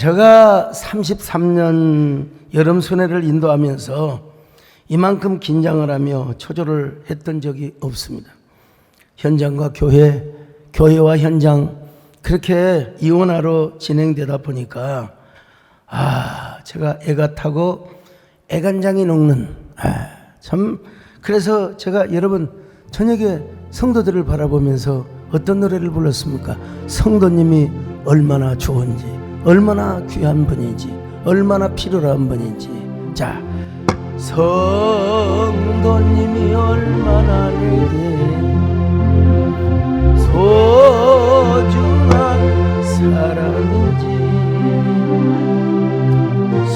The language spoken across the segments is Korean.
제가 33년 여름 순회를 인도하면서 이만큼 긴장을 하며 초조를 했던 적이 없습니다. 현장과 교회와 현장 그렇게 이원화로 진행되다 보니까 제가 애가 타고 애간장이 녹는 참. 그래서 제가 여러분 저녁에 성도들을 바라보면서 어떤 노래를 불렀습니까? 성도님이 얼마나 좋은지, 얼마나 귀한 분인지, 얼마나 필요한 분인지. 자, 성도님이 얼마나 내게 소중한 사람인지,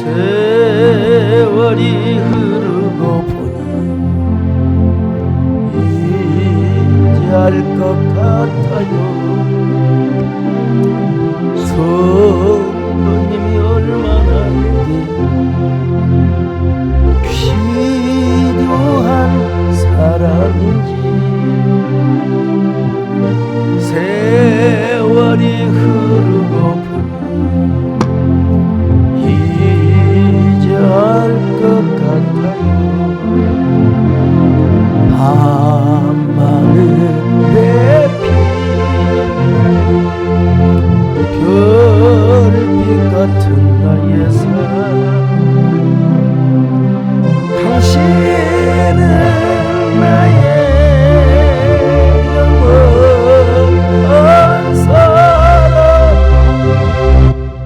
세월이 흐르고 보니 이제 알 것 같아요. 성도님이 얼마나 내게 필요한 사람인지, 세월이 흐르고 보니 이제 알 것 같아요. 밤하늘에 피는 별빛 같은 나의 사랑, 당신은 나의 영원한 사랑.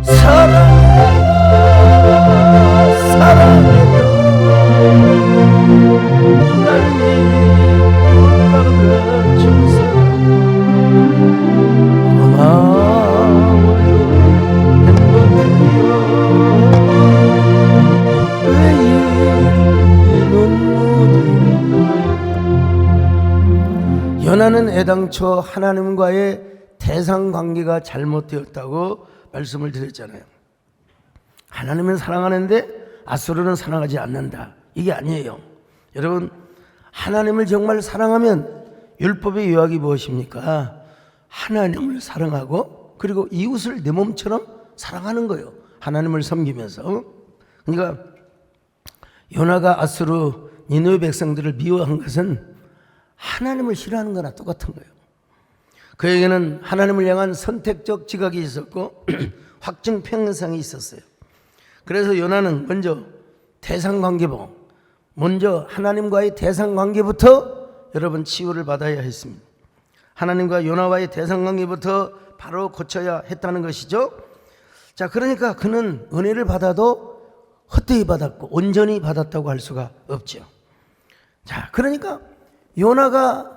사랑해요 날 믿고 가르친 사랑. 고마워요 행복해요. 왜 이 눈물이. 요나는 애당초 하나님과의 대상관계가 잘못되었다고 말씀을 드렸잖아요. 하나님은 사랑하는데 앗수르는 사랑하지 않는다, 이게 아니에요. 여러분, 하나님을 정말 사랑하면 율법의 요약이 무엇입니까? 하나님을 사랑하고 그리고 이웃을 내 몸처럼 사랑하는 거예요. 하나님을 섬기면서. 그러니까 요나가 앗수르 니느웨 백성들을 미워한 것은 하나님을 싫어하는 거나 똑같은 거예요. 그에게는 하나님을 향한 선택적 지각이 있었고 확증 편성이 있었어요. 그래서 요나는 먼저 하나님과의 대상관계부터 여러분 치유를 받아야 했습니다. 하나님과 요나와의 대상관계부터 바로 고쳐야 했다는 것이죠. 자, 그러니까 그는 은혜를 받아도 헛되이 받았고 온전히 받았다고 할 수가 없죠. 자, 그러니까 요나가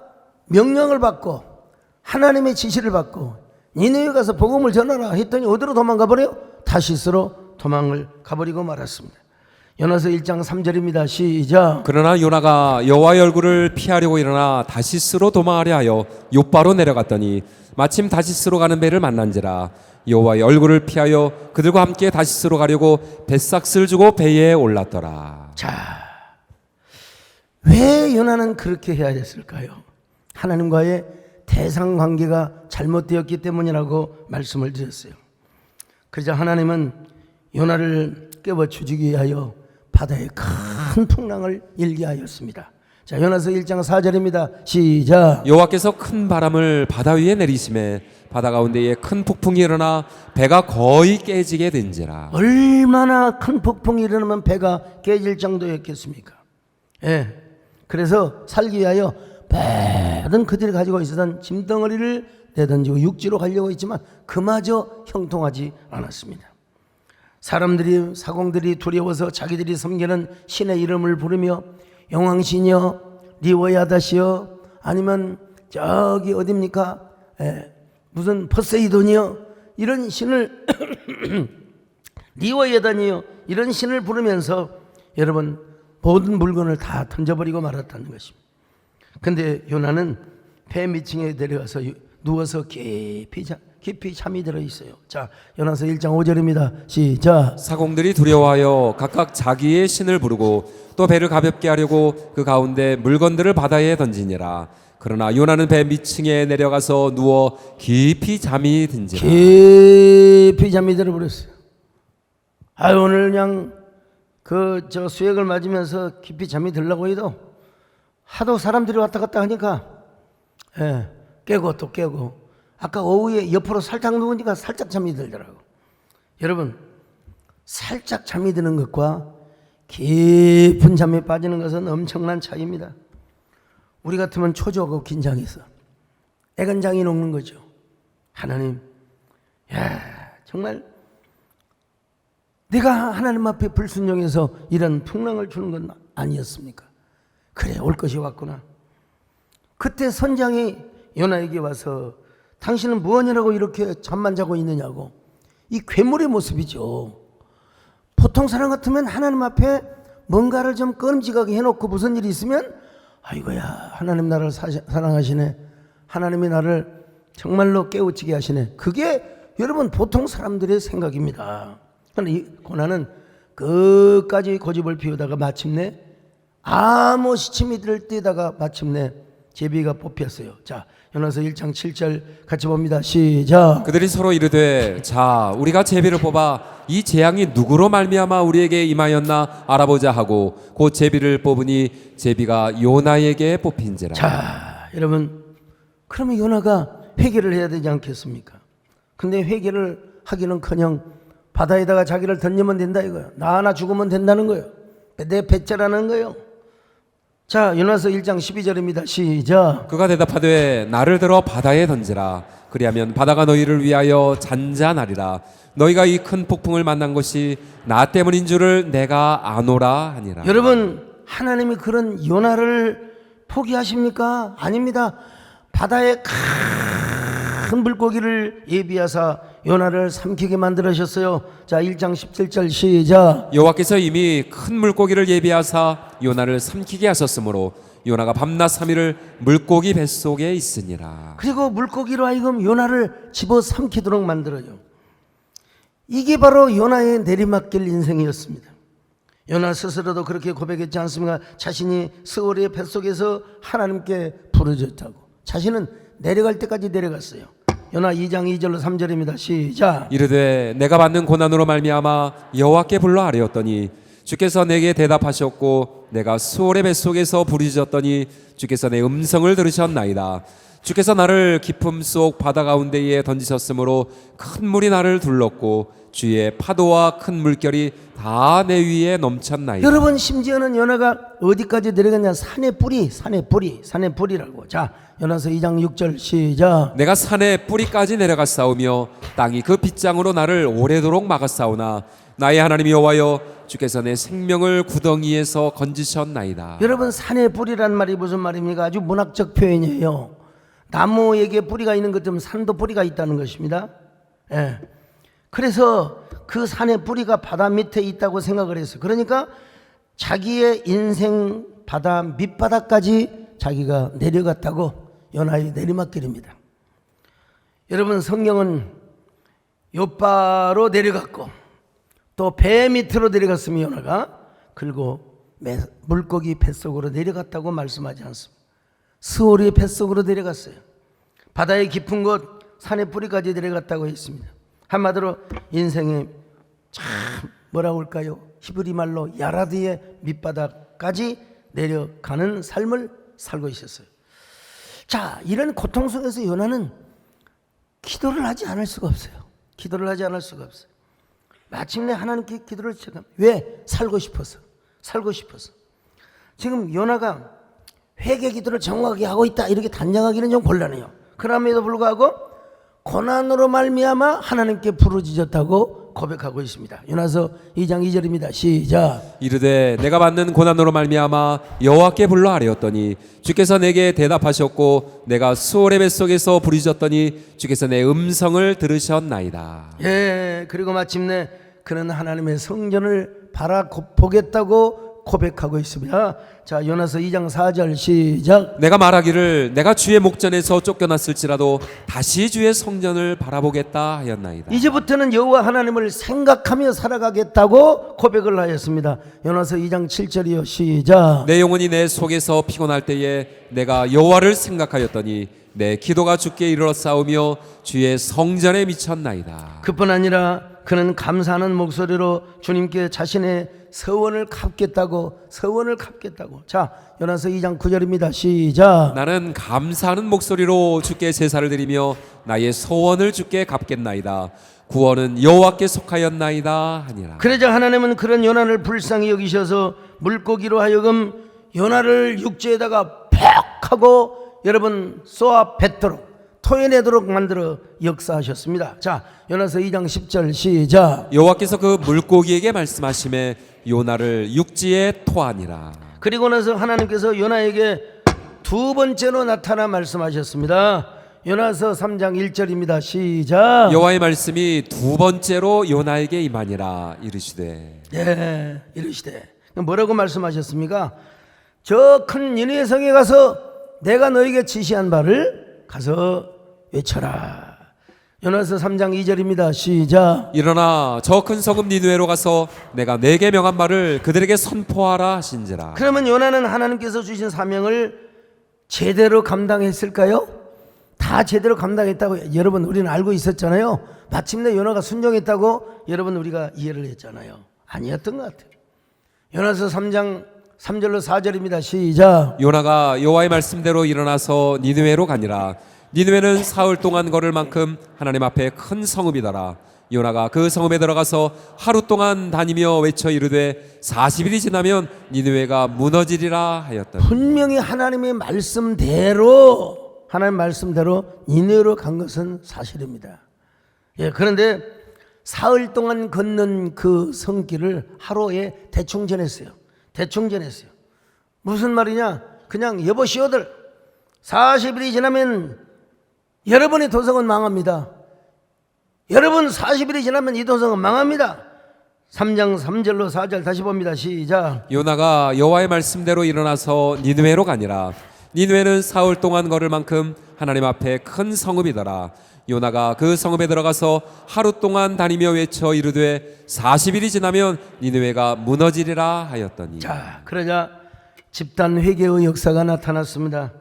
명령을 받고 하나님의 지시를 받고 니느웨 가서 복음을 전하라 했더니 어디로 도망가 버려요? 다시스로 도망을 가버리고 말았습니다. 요나서 1장 3절입니다. 시작. 그러나 요나가 여호와의 얼굴을 피하려고 일어나 다시스로 도망하려 하여 욥바로 내려갔더니 마침 다시스로 가는 배를 만난지라. 여호와의 얼굴을 피하여 그들과 함께 다시스로 가려고 뱃삭스를 주고 배에 올랐더라. 자, 왜 요나는 그렇게 해야 됐을까요? 하나님과의 대상관계가 잘못되었기 때문이라고 말씀을 드렸어요. 그러자 하나님은 요나를 깨워주기 위하여 바다에 큰 풍랑을 일게 하였습니다. 자, 요나서 1장 4절입니다. 시작. 여호와께서 큰 바람을 바다 위에 내리심에 바다 가운데에 큰 폭풍이 일어나 배가 거의 깨지게 된지라. 얼마나 큰 폭풍이 일어나면 배가 깨질 정도였겠습니까? 예. 그래서 살기 위하여 모든 그들이 가지고 있었던 짐덩어리를 내던지고 육지로 가려고 했지만 그마저 형통하지 않았습니다. 사공들이 두려워서 자기들이 섬기는 신의 이름을 부르며 용왕신이여 리워야다시여 아니면 저기 어딥니까? 무슨 포세이돈이여 이런 신을 리워야다니여 이런 신을 부르면서 여러분 모든 물건을 다 던져버리고 말았다는 것입니다. 근데 요나는 배 밑층에 내려가서 누워서 깊이 잠이 들어 있어요. 자, 요나서 1장 5절입니다. 시작. 사공들이 두려워하여 각각 자기의 신을 부르고 또 배를 가볍게 하려고 그 가운데 물건들을 바다에 던지니라. 그러나 요나는 배 밑층에 내려가서 누워 깊이 잠이 든지라. 깊이 잠이 들어버렸어요. 아유 오늘 그냥 저 수액을 맞으면서 깊이 잠이 들려고 해도 하도 사람들이 왔다 갔다 하니까 깨고 또 깨고 아까 오후에 옆으로 살짝 누우니까 살짝 잠이 들더라고. 여러분 살짝 잠이 드는 것과 깊은 잠에 빠지는 것은 엄청난 차이입니다. 우리 같으면 초조하고 긴장해서 애간장이 녹는 거죠. 하나님, 야 정말 내가 하나님 앞에 불순종해서 이런 풍랑을 주는 건 아니었습니까? 그래 올 것이 왔구나. 그때 선장이 요나에게 와서 당신은 무엇이라고 이렇게 잠만 자고 있느냐고. 이 괴물의 모습이죠. 보통 사람 같으면 하나님 앞에 뭔가를 좀 끔찍하게 해놓고 무슨 일이 있으면 아이고야 하나님 나를 사랑하시네, 하나님이 나를 정말로 깨우치게 하시네. 그게 여러분 보통 사람들의 생각입니다. 그런데 이 고난은 끝까지 고집을 피우다가 마침내 아무 시침이 들 때다가 마침내 제비가 뽑혔어요. 자, 요나서 1장 7절 같이 봅니다. 시작. 그들이 서로 이르되 자 우리가 제비를 뽑아 이 재앙이 누구로 말미암아 우리에게 임하였나 알아보자 하고 곧 제비를 뽑으니 제비가 요나에게 뽑힌지라. 자, 여러분 그러면 요나가 회개를 해야 되지 않겠습니까? 근데 회개를 하기는커녕 바다에다가 자기를 던지면 된다 이거예요. 나 하나 죽으면 된다는 거예요. 내 배째라는 거예요. 자, 요나서 1장 12절입니다. 시작. 그가 대답하되 나를 들어 바다에 던지라. 그리하면 바다가 너희를 위하여 잔잔하리라. 너희가 이 큰 폭풍을 만난 것이 나 때문인 줄을 내가 아노라 하니라. 여러분 하나님이 그런 요나를 포기하십니까? 아닙니다. 바다에 큰 물고기를 예비하사 요나를 삼키게 만들으셨어요. 자, 1장 17절 시작. 여호와께서 이미 큰 물고기를 예비하사 요나를 삼키게 하셨으므로 요나가 밤낮 3일을 물고기 뱃속에 있으니라. 그리고 물고기로 하여금 요나를 집어 삼키도록 만들어요. 이게 바로 요나의 내리막길 인생이었습니다. 요나 스스로도 그렇게 고백했지 않습니까? 자신이 스올의 뱃속에서 하나님께 부르짖었다고. 자신은 내려갈 때까지 내려갔어요. 요나 2장 2절로 3절입니다. 시작. 이르되 내가 받는 고난으로 말미암아 여호와께 불러 아뢰었더니 주께서 내게 대답하셨고 내가 수올의 뱃속에서 부르짖었더니 주께서 내 음성을 들으셨나이다. 주께서 나를 깊음 속 바다 가운데에 던지셨으므로 큰 물이 나를 둘렀고 주의 파도와 큰 물결이 다 내 위에 넘쳤나이다. 여러분 심지어는 요나가 어디까지 내려갔냐? 산의 뿌리라고. 자, 요나서 2장 6절 시작. 내가 산의 뿌리까지 내려갔사오며 땅이 그 빗장으로 나를 오래도록 막았사오나 나의 하나님 여호와여 주께서 내 생명을 구덩이에서 건지셨나이다. 여러분 산의 뿌리란 말이 무슨 말입니까? 아주 문학적 표현이에요. 나무에게 뿌리가 있는 것처럼 산도 뿌리가 있다는 것입니다. 예. 그래서 그 산의 뿌리가 바다 밑에 있다고 생각을 했어요. 그러니까 자기의 인생 바다 밑바닥까지 자기가 내려갔다고. 요나의 내리막길입니다. 여러분 성경은 요바로 내려갔고 또 배 밑으로 내려갔으면 요나가 그리고 물고기 뱃속으로 내려갔다고 말씀하지 않습니다. 스올의 뱃속으로 내려갔어요. 바다의 깊은 곳 산의 뿌리까지 내려갔다고 했습니다. 한마디로 인생의 참 뭐라고 할까요? 히브리 말로 야라드의 밑바닥까지 내려가는 삶을 살고 있었어요. 자, 이런 고통 속에서 요나는 기도를 하지 않을 수가 없어요. 기도를 하지 않을 수가 없어요. 마침내 하나님께 기도를 시작합니다. 왜? 살고 싶어서. 지금 요나가 회개 기도를 정확하게 하고 있다 이렇게 단정하기는 좀 곤란해요. 그럼에도 불구하고 고난으로 말미암아 하나님께 부르짖었다고 고백하고 있습니다. 요나서 2장 2절입니다. 시작. 이르되 내가 받는 고난으로 말미암아 여호와께 불러 아뢰었더니 주께서 내게 대답하셨고 내가 수올의 뱃속에서 부르짖었더니 주께서 내 음성을 들으셨나이다. 예, 그리고 마침내 그는 하나님의 성전을 바라보겠다고 고백하고 있습니다. 자, 요나서 2장 4절 시작. 내가 말하기를 내가 주의 목전에서 쫓겨났을지라도 다시 주의 성전을 바라보겠다 하였나이다. 이제부터는 여호와 하나님을 생각하며 살아가겠다고 고백을 하였습니다. 요나서 2장 7절이요. 시작. 내 영혼이 내 속에서 피곤할 때에 내가 여호와를 생각하였더니 내 기도가 주께 이르렀사오며 주의 성전에 미쳤나이다. 그뿐 아니라 그는 감사하는 목소리로 주님께 자신의 서원을 갚겠다고. 자, 요나서 2장 9절입니다. 시작. 나는 감사하는 목소리로 주께 제사를 드리며 나의 소원을 주께 갚겠나이다. 구원은 여호와께 속하였나이다 하니라. 그러자 하나님은 그런 요나를 불쌍히 여기셔서 물고기로 하여금 요나를 육지에다가 퍽 하고 여러분 쏘아 뱉도록 토해내도록 만들어 역사하셨습니다. 자, 요나서 2장 10절 시작. 여호와께서 그 물고기에게 말씀하시매 요나를 육지에 토하니라. 그리고 나서 하나님께서 요나에게 두 번째로 나타나 말씀하셨습니다. 요나서 3장 1절입니다. 시작. 여호와의 말씀이 두 번째로 요나에게 임하니라. 이르시되. 네, 이르시되. 뭐라고 말씀하셨습니까? 저 큰 니느웨 성에 가서 내가 너에게 지시한 바를 가서 외쳐라. 요나서 3장 2절입니다. 시작. 일어나 저 큰 성읍 니느웨로 가서 내가 내게 명한 말을 그들에게 선포하라 하신지라. 그러면 요나는 하나님께서 주신 사명을 제대로 감당했을까요? 다 제대로 감당했다고 여러분 우리는 알고 있었잖아요. 마침내 요나가 순종했다고 여러분 우리가 이해를 했잖아요. 아니었던 것 같아요. 요나서 3장 3절로 4절입니다. 시작. 요나가 여호와의 말씀대로 일어나서 니느웨로 가니라. 니느웨는 사흘 동안 걸을 만큼 하나님 앞에 큰 성읍이더라. 요나가 그 성읍에 들어가서 하루 동안 다니며 외쳐 이르되 40일이 지나면 니느웨가 무너지리라 하였더니. 분명히 하나님의 말씀대로 니느웨로 간 것은 사실입니다. 예, 그런데 사흘 동안 걷는 그 성길을 하루에 대충 지냈어요. 무슨 말이냐? 그냥 여보시오들 40일이 지나면 여러분의 도성은 망합니다. 여러분 40일이 지나면 이 도성은 망합니다. 3장 3절로 4절 다시 봅니다. 시작. 요나가 여호와의 말씀대로 일어나서 니느웨로 가니라. 니느웨는 사흘 동안 걸을 만큼 하나님 앞에 큰 성읍이더라. 요나가 그 성읍에 들어가서 하루 동안 다니며 외쳐 이르되 40일이 지나면 니느웨가 무너지리라 하였더니. 자, 그러자 집단 회개의 역사가 나타났습니다.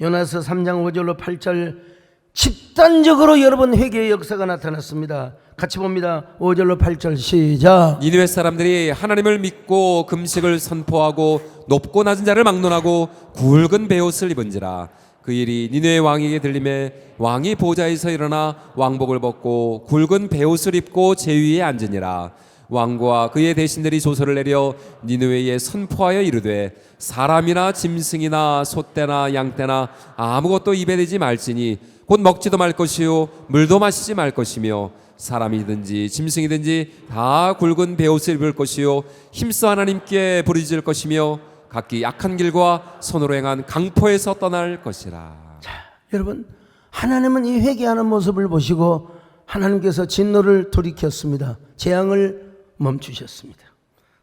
요나서 3장 5절로 8절 집단적으로 여러분 회개의 역사가 나타났습니다. 같이 봅니다. 5절로 8절 시작. 니느웨 사람들이 하나님을 믿고 금식을 선포하고 높고 낮은 자를 막론하고 굵은 베옷을 입은지라. 그 일이 니느웨 왕에게 들림에 왕이 보좌에서 일어나 왕복을 벗고 굵은 베옷을 입고 제위에 앉으니라. 왕과 그의 대신들이 조서를 내려 니느웨에 선포하여 이르되 사람이나 짐승이나 소떼나 양떼나 아무것도 입에 대지 말지니 곧 먹지도 말 것이요 물도 마시지 말 것이며 사람이든지 짐승이든지 다 굵은 베옷을 입을 것이요 힘써 하나님께 부르짖을 것이며 각기 악한 길과 손으로 행한 강포에서 떠날 것이라. 자, 여러분 하나님은 이 회개하는 모습을 보시고 하나님께서 진노를 돌이켰습니다. 재앙을 멈추셨습니다.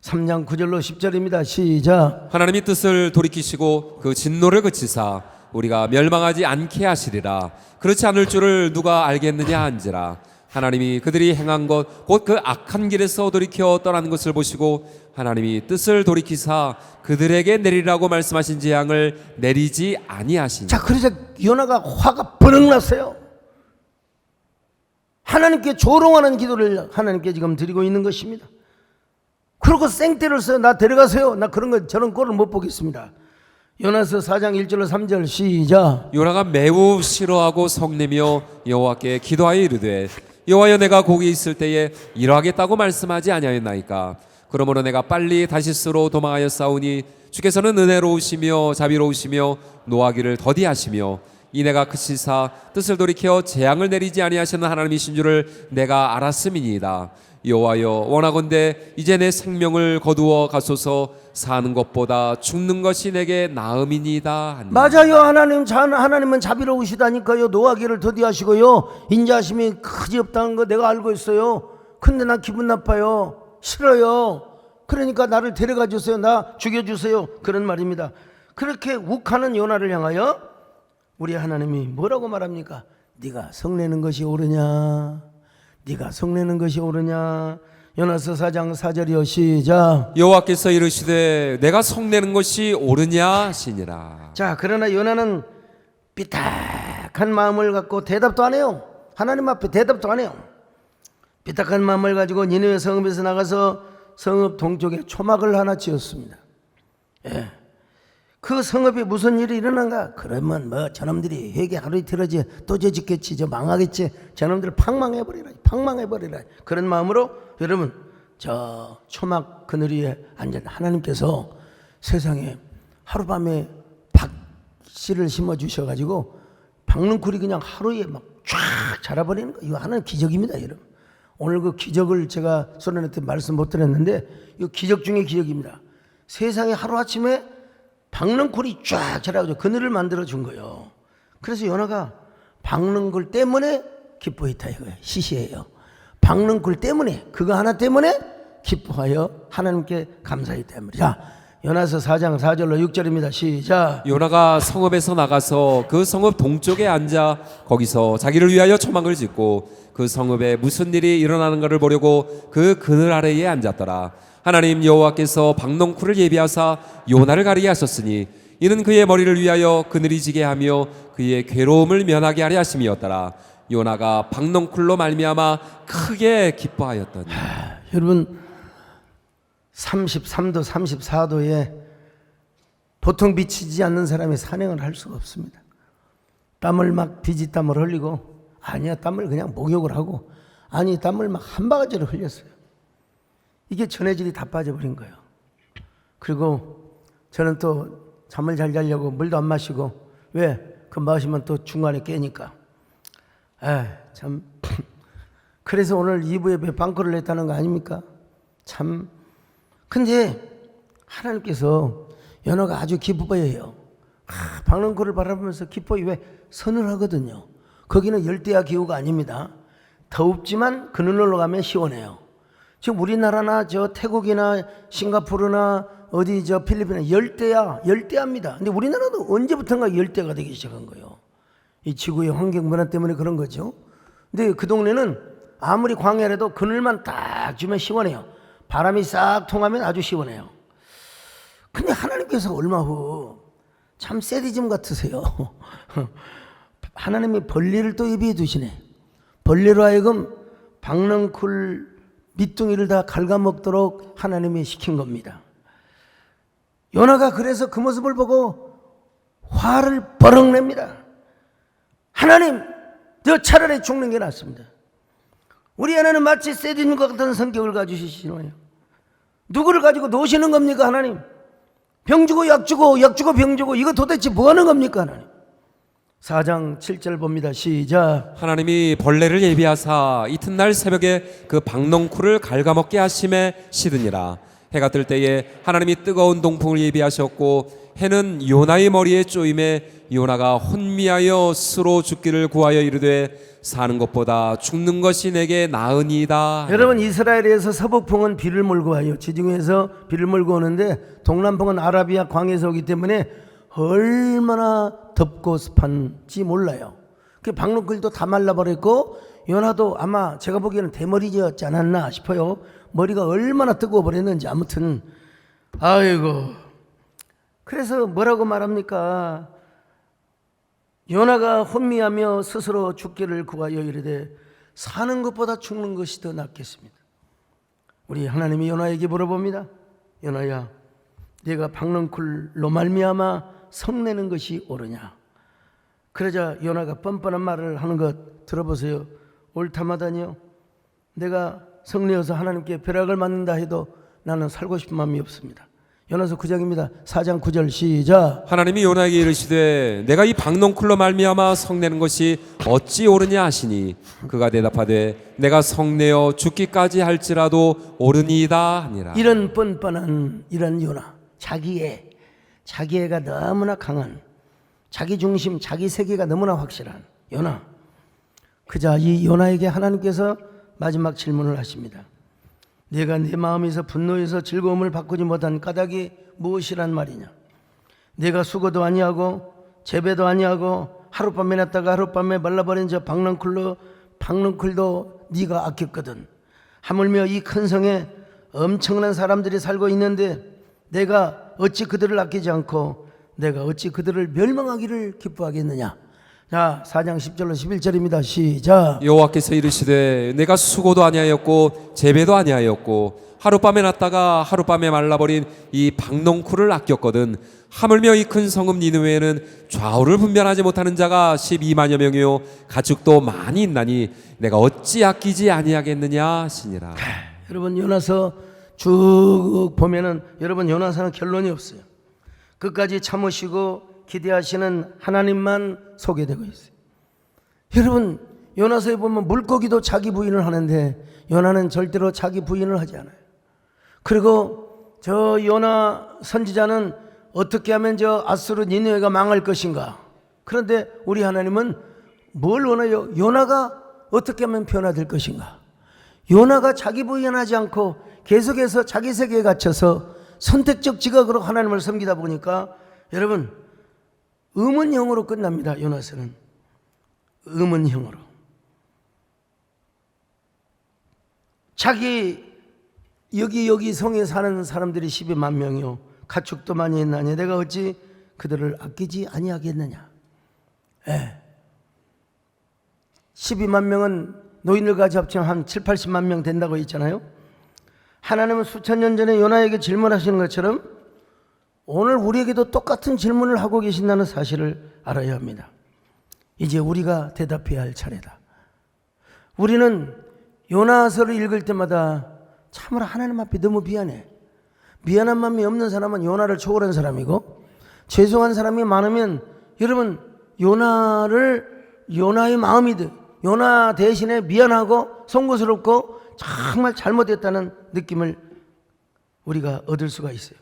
3장 9절로 10절입니다. 시작. 하나님이 뜻을 돌이키시고 그 진노를 그치사 우리가 멸망하지 않게 하시리라. 그렇지 않을 줄을 누가 알겠느냐 한지라. 하나님이 그들이 행한 것 곧 그 악한 길에서 돌이켜 떠나는 것을 보시고 하나님이 뜻을 돌이키사 그들에게 내리라고 말씀하신 재앙을 내리지 아니하시니. 자, 그래서 요나가 화가 버럭 났어요. 하나님께 조롱하는 기도를 하나님께 지금 드리고 있는 것입니다. 그리고 생떼를 써요. 나 데려가세요. 나 그런 거 저런 꼴을 못 보겠습니다. 요나서 4장 1절로 3절 시작. 요나가 매우 싫어하고 성내며 여호와께 기도하여 이르되 여호와여 내가 거기 있을 때에 이러하겠다고 말씀하지 아니하였나이까. 그러므로 내가 빨리 다시스로 도망하여 싸우니 주께서는 은혜로우시며 자비로우시며 노하기를 더디하시며 이내가 크시사 뜻을 돌이켜 재앙을 내리지 아니하시는 하나님이신 줄을 내가 알았음이니이다. 여호와여 원하건대 이제 내 생명을 거두어 가소서. 사는 것보다 죽는 것이 내게 나음이니이다. 맞아요. 하나님은 자비로우시다니까요. 노하기를 더디하시고요 인자하심이 크지 없다는 거 내가 알고 있어요. 근데 나 기분 나빠요. 싫어요. 그러니까 나를 데려가 주세요. 나 죽여주세요. 그런 말입니다. 그렇게 욱하는 요나를 향하여 우리 하나님이 뭐라고 말합니까? 네가 성내는 것이 옳으냐? 네가 성내는 것이 옳으냐? 요나서 4장 4절이요 시작. 여호와께서 이르시되 내가 성내는 것이 옳으냐 하시니라. 자, 그러나 요나는 삐딱한 마음을 갖고 대답도 안 해요. 하나님 앞에 대답도 안 해요. 삐딱한 마음을 가지고 니느웨 성읍에서 나가서 성읍 동쪽에 초막을 하나 지었습니다. 예. 그 성읍에 무슨 일이 일어난가? 그러면 뭐 저놈들이 회개 하루 이틀 하지 또 죄짓겠지, 저 망하겠지, 저놈들을 팡망해버리라 그런 마음으로 여러분 저 초막 그늘 위에 앉은 하나님께서 세상에 하룻밤에 박씨를 심어주셔가지고 박능쿨이 그냥 하루에 막 쫙 자라버리는 거, 이거 하나님 기적입니다 여러분. 오늘 그 기적을 제가 소련한테 말씀 못 드렸는데 이거 기적 중에 기적입니다. 세상에 하루아침에 박능쿨이 쫙 자라가지고 그늘을 만들어 준 거예요. 그래서 요나가 박능쿨 때문에 기뻐했다 이거예요. 시시해요. 박능쿨 때문에, 그거 하나 때문에 기뻐하여 하나님께 감사했다 말이야. 요나서 4장 4절로 6절입니다. 시작. 요나가 성읍에서 나가서 그 성읍 동쪽에 앉아 거기서 자기를 위하여 초막을 짓고 그 성읍에 무슨 일이 일어나는 것을 보려고 그 그늘 아래에 앉았더라. 하나님 여호와께서 박농쿨을 예비하사 요나를 가리게 하셨으니 이는 그의 머리를 위하여 그늘이 지게 하며 그의 괴로움을 면하게 하려 하심이었더라. 요나가 박농쿨로 말미암아 크게 기뻐하였더니. 여러분 33도 34도에 보통 비치지 않는 사람이 산행을 할 수가 없습니다. 땀을 막 비지땀을 흘리고, 아니야 땀을 그냥 목욕을 하고, 아니 땀을 막 한 바가지로 흘렸어요. 이게 전해질이 다 빠져버린 거예요. 그리고 저는 또 잠을 잘 자려고 물도 안 마시고, 왜? 그 마시면 또 중간에 깨니까. 참. 그래서 오늘 2부 예배 방코를 냈다는 거 아닙니까? 참. 근데 하나님께서 요나가 아주 기뻐해요. 박능쿨을 바라보면서 기뻐해. 왜? 서늘하거든요. 거기는 열대야 기후가 아닙니다. 더웁지만 그늘로 가면 시원해요. 지금 우리나라나 저 태국이나 싱가포르나 어디 저 필리핀은 열대야입니다. 근데 우리나라도 언제부턴가 열대가 되기 시작한 거예요. 이 지구의 환경 변화 때문에 그런 거죠. 근데 그 동네는 아무리 광야라도 그늘만 딱 주면 시원해요. 바람이 싹 통하면 아주 시원해요. 근데 하나님께서 얼마 후 참 세디즘 같으세요. 하나님이 벌레를 또 예비해 두시네. 벌레로 하여금 박능쿨 밑둥이를 다 갉아먹도록 하나님이 시킨 겁니다. 요나가 그래서 그 모습을 보고 화를 버럭 냅니다. 하나님, 저 차라리 죽는 게 낫습니다. 우리 아내는 마치 세디즘과 같은 성격을 가지시시네요. 누구를 가지고 노시는 겁니까 하나님? 병 주고 약 주고 약 주고 병 주고, 이거 도대체 뭐 하는 겁니까 하나님? 4장 7절 봅니다. 시작. 하나님이 벌레를 예비하사 이튿날 새벽에 그 박농쿨을 갉아먹게 하심에 시드니라. 해가 뜰 때에 하나님이 뜨거운 동풍을 예비하셨고 해는 요나의 머리에 쪼임에 요나가 혼미하여 스로 죽기를 구하여 이르되 사는 것보다 죽는 것이 내게 나으니이다. 여러분, 이스라엘에서 서북풍은 비를 몰고 와요. 지중해에서 비를 몰고 오는데 동남풍은 아라비아 광에서 오기 때문에 얼마나 덥고 습한지 몰라요. 그 박농쿨도 다 말라버렸고 요나도 아마 제가 보기에는 대머리였지 않았나 싶어요. 머리가 얼마나 뜨거워 버렸는지. 아무튼 아이고, 그래서 뭐라고 말합니까? 요나가 혼미하며 스스로 죽기를 구하여 이르되 사는 것보다 죽는 것이 더 낫겠습니다. 우리 하나님이 요나에게 물어봅니다. 요나야, 네가 박능쿨로 말미암아 성내는 것이 옳으냐? 그러자 요나가 뻔뻔한 말을 하는 것 들어보세요. 옳다마다니요, 내가 성내어서 하나님께 벼락을 맞는다 해도 나는 살고 싶은 마음이 없습니다. 요나서 9장입니다. 4장 9절 시작. 하나님이 요나에게 이르시되 내가 이 박농쿨로 말미암아 성내는 것이 어찌 옳으냐 하시니 그가 대답하되 내가 성내어 죽기까지 할지라도 옳으니이다 하니라. 이런 뻔뻔한 이런 요나, 자기애가 너무나 강한, 자기 중심, 자기 세계가 너무나 확실한 요나. 그자 이 요나에게 하나님께서 마지막 질문을 하십니다. 내가 내 마음에서 분노해서 즐거움을 바꾸지 못한 까닭이 무엇이란 말이냐? 내가 수고도 아니하고 재배도 아니하고 하룻밤에 났다가 하룻밤에 말라버린 저 박능쿨도 네가 아꼈거든. 하물며 이 큰 성에 엄청난 사람들이 살고 있는데 내가 어찌 그들을 아끼지 않고 내가 어찌 그들을 멸망하기를 기뻐하겠느냐? 자, 4장 10절로 11절입니다. 시작. 여호와께서 이르시되 내가 수고도 아니하였고 재배도 아니하였고 하룻밤에 났다가 하룻밤에 말라버린 이 박농쿨을 아꼈거든. 하물며 이 큰 성읍 니느웨에는 좌우를 분별하지 못하는 자가 12만여 명이요 가축도 많이 있나니 내가 어찌 아끼지 아니하겠느냐 하시니라. 여러분 요나서 쭉 보면은 여러분 요나서는 결론이 없어요. 끝까지 참으시고 기대하시는 하나님만 소개되고 있어요. 여러분 요나서에 보면 물고기도 자기 부인을 하는데 요나는 절대로 자기 부인을 하지 않아요. 그리고 저 요나 선지자는 어떻게 하면 저 아수르 니느웨가 망할 것인가. 그런데 우리 하나님은 뭘 원해요? 요나가 어떻게 하면 변화될 것인가. 요나가 자기 부인하지 않고 계속해서 자기 세계에 갇혀서 선택적 지각으로 하나님을 섬기다 보니까 여러분 의문형으로 끝납니다. 요나서는 의문형으로. 자기 여기 성에 사는 사람들이 12만 명이요 가축도 많이 있나니 내가 어찌 그들을 아끼지 아니하겠느냐. 12만 명은 노인들까지 합치면 한 7, 80만 명 된다고 했잖아요. 하나님은 수천 년 전에 요나에게 질문하시는 것처럼 오늘 우리에게도 똑같은 질문을 하고 계신다는 사실을 알아야 합니다. 이제 우리가 대답해야 할 차례다. 우리는 요나서를 읽을 때마다 참으로 하나님 앞에 너무 미안해. 미안한 마음이 없는 사람은 요나를 초월한 사람이고 죄송한 사람이 많으면 여러분 요나의 마음이 요나 대신에 미안하고 송구스럽고 정말 잘못했다는 느낌을 우리가 얻을 수가 있어요.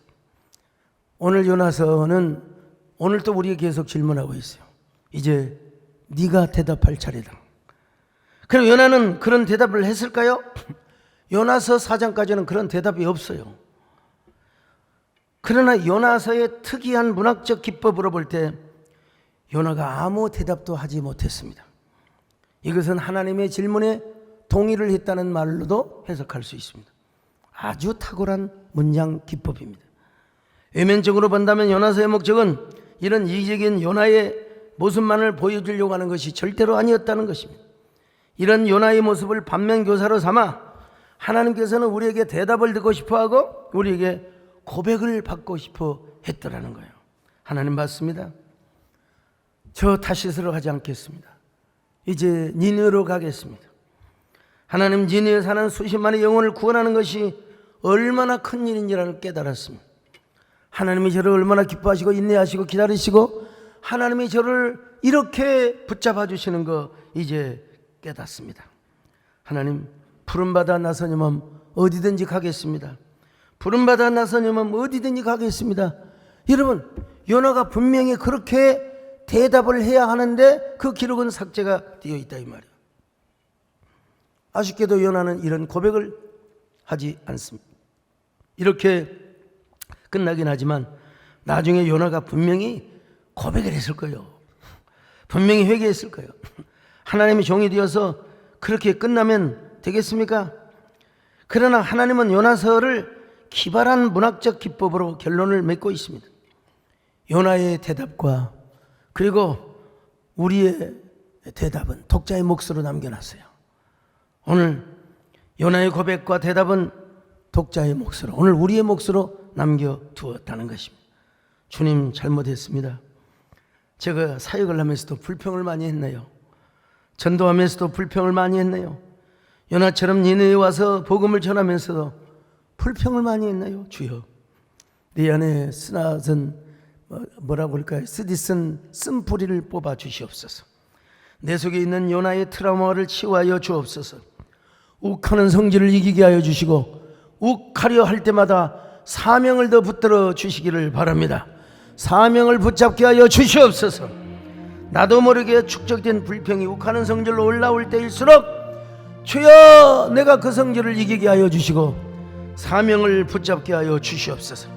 오늘 요나서는 오늘 또 우리에게 계속 질문하고 있어요. 이제 네가 대답할 차례다. 그럼 요나는 그런 대답을 했을까요? 요나서 4장까지는 그런 대답이 없어요. 그러나 요나서의 특이한 문학적 기법으로 볼 때 요나가 아무 대답도 하지 못했습니다. 이것은 하나님의 질문에 동의를 했다는 말로도 해석할 수 있습니다. 아주 탁월한 문장 기법입니다. 외면적으로 본다면 요나서의 목적은 이런 이기적인 요나의 모습만을 보여주려고 하는 것이 절대로 아니었다는 것입니다. 이런 요나의 모습을 반면교사로 삼아 하나님께서는 우리에게 대답을 듣고 싶어하고 우리에게 고백을 받고 싶어 했더라는 거예요. 하나님 맞습니다. 저 타시스로 가지 않겠습니다. 이제 니느웨로 가겠습니다. 하나님 니느웨에 사는 수십만의 영혼을 구원하는 것이 얼마나 큰 일인지를 깨달았습니다. 하나님이 저를 얼마나 기뻐하시고 인내하시고 기다리시고 하나님이 저를 이렇게 붙잡아 주시는 거 이제 깨닫습니다. 하나님 푸른바다 나서님은 어디든지 가겠습니다. 푸른바다 나서님은 어디든지 가겠습니다. 여러분 요나가 분명히 그렇게 대답을 해야 하는데 그 기록은 삭제가 되어 있다 이 말이에요. 아쉽게도 요나는 이런 고백을 하지 않습니다. 이렇게 끝나긴 하지만 나중에 요나가 분명히 고백을 했을 거예요. 분명히 회개했을 거예요. 하나님의 종이 되어서 그렇게 끝나면 되겠습니까? 그러나 하나님은 요나서를 기발한 문학적 기법으로 결론을 맺고 있습니다. 요나의 대답과 그리고 우리의 대답은 독자의 몫으로 남겨놨어요. 오늘 요나의 고백과 대답은 독자의 몫으로 오늘 우리의 몫으로 남겨두었다는 것입니다. 주님 잘못했습니다. 제가 사역을 하면서도 불평을 많이 했네요. 전도하면서도 불평을 많이 했네요. 요나처럼 니느웨에 와서 복음을 전하면서도 불평을 많이 했나요? 주여 내 안에 쓰나든 뭐라고 할까요? 쓰디쓴 쓴뿌리를 뽑아 주시옵소서. 내 속에 있는 요나의 트라우마를 치유하여 주옵소서. 욱하는 성질을 이기게 하여 주시고 욱하려 할 때마다 사명을 더 붙들어 주시기를 바랍니다. 사명을 붙잡게 하여 주시옵소서. 나도 모르게 축적된 불평이 욱하는 성질로 올라올 때일수록 주여 내가 그 성질을 이기게 하여 주시고 사명을 붙잡게 하여 주시옵소서.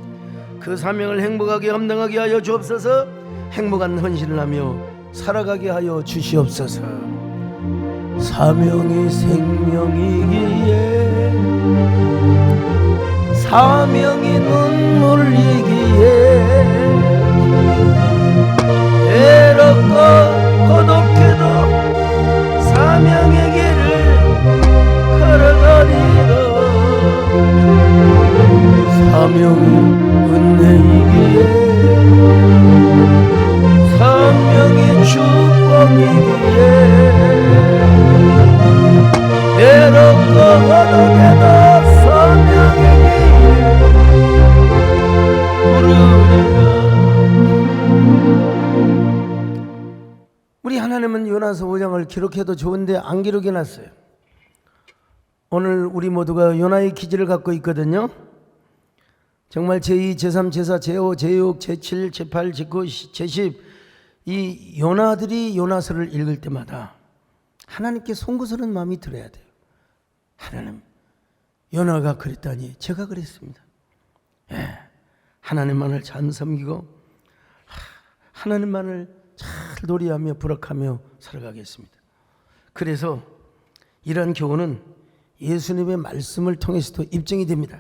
그 사명을 행복하게 감당하게 하여 주옵소서. 행복한 헌신을 하며 살아가게 하여 주시옵소서. 사명이 생명이기에 사명이 눈물이기에 애롭고 고독해도 사명의 길을 걸어가리라. 사명이 은혜이기에 사명이 축복이기에 외롭고 고독해도 사명의 길을 부르리라. 우리 하나님은 요나서 5장을 기록해도 좋은데 안 기록해놨어요. 오늘 우리 모두가 요나의 기질을 갖고 있거든요. 정말 제2, 제3, 제4, 제5, 제6, 제7, 제8, 제9, 제10 이 요나들이 요나서를 읽을 때마다 하나님께 송구스러운 마음이 들어야 돼요. 하나님, 요나가 그랬다니 제가 그랬습니다. 하나님만을 잘 섬기고 하나님만을 잘 노래하며 부락하며 살아가겠습니다. 그래서 이러한 교훈은 예수님의 말씀을 통해서도 입증이 됩니다.